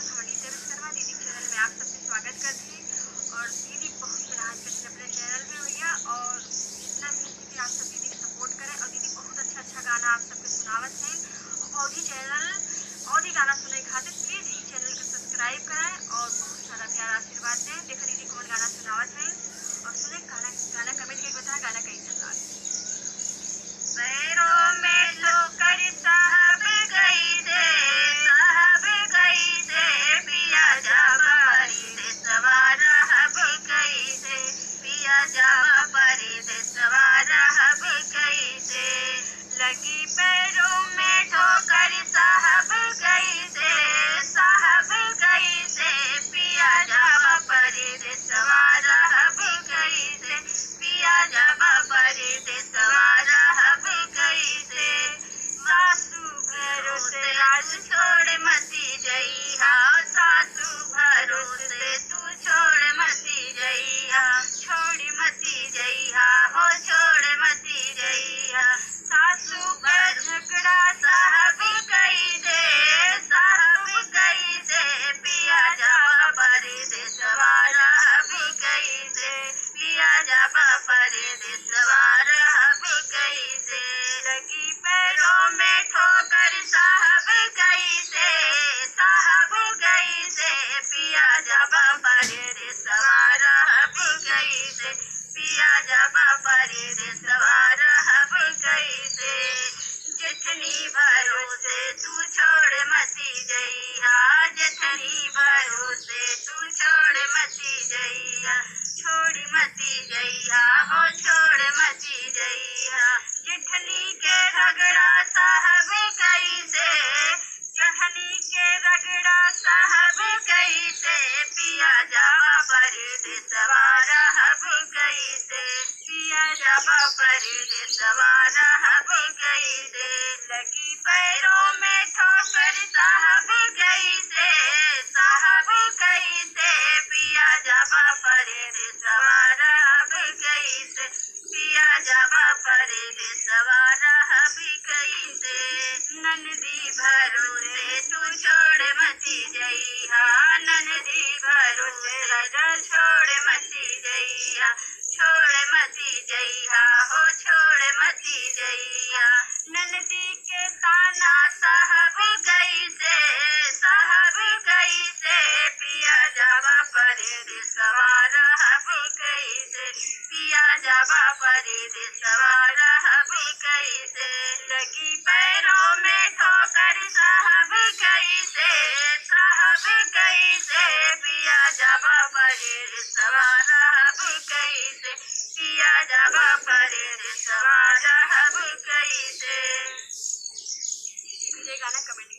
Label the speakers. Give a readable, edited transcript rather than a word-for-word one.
Speaker 1: हम अनीता विश्वकर्मा दीदी के चैनल में आप सबका स्वागत करते हैं। और दीदी बहुत डांस करती है अपने चैनल में भैया, और जितना भी दीदी आप सब दीदी को सपोर्ट करें। और दीदी बहुत अच्छा अच्छा गाना आप सबके सुनावत हैं, और भी चैनल और ही गाना सुने खातिर प्लीज इस चैनल को सब्सक्राइब कराएं और बहुत सारा प्यार आशीर्वाद दें। देखो दीदी कौन गाना सुनावत है और सुने गाना गाना कमेंट करके बताएं गाना कैसा लगा। पैरों में ठोकर साहब गई से पिया जावा परदेसवा रहब कैसे, पिया जावा परदेसवा रहब कैसे। लगी पैरों में ठोकर साहब कैसे पिया जावा परदेसवा रहब कैसे, पिया जावा परदेसवा रहब कैसे। सासू भरोसे आज छोड़ मती जइहा, सासू भरोसे तू छोड़ मती जइहा, छोड़ मती जइहा हो छोड़ मती जइहा। सासू का झगड़ा साहब कैसे पिया जावा परदेसवा रहब कैसे, पिया जावा परदेसवा रहब कैसे। लगी पैरों में ठोकर साहब कैसे पिया जावा परदेसवा रहब कैसे, पिया जावा परदेसवा रहब कैसे। जेठनी भरोसे तू छोड़ मती जइहा, जेठनी भरोसे तू छोड़ मती जइहा, छोड़ मती जइहा हो छोड़ मती जइहा। जेठनी के रगड़ा साहब कैसे, जेठनी के रगड़ा साहब कैसे पिया जावा परदेसवा रहब कैसे, पिया जावा परदेसवा रहब कैसे। लगी पैरों में ठोकर साहब कैसे पिया जावा परदेसवा रहब कैसे, पिया जावा परदेसवा रहब कैसे। ननदी भरोसे तू छोड़ मती जइहा, ननदी भरोसे छोड़ मती जइहा, छोड़ मती जइहा हो छोड़ मती जइहा। ननदी के ताना साहब कैसे पिया जावा परदेसवा रहब कैसे, पिया जावा परदेसवा रहब कैसे। लगी पैरों में ठोकर साहब कैसे पिया जावा परदेसवा रहब कैसे, पिया जावा परदेसवा रहब कैसे। मुझे गाना कमेंट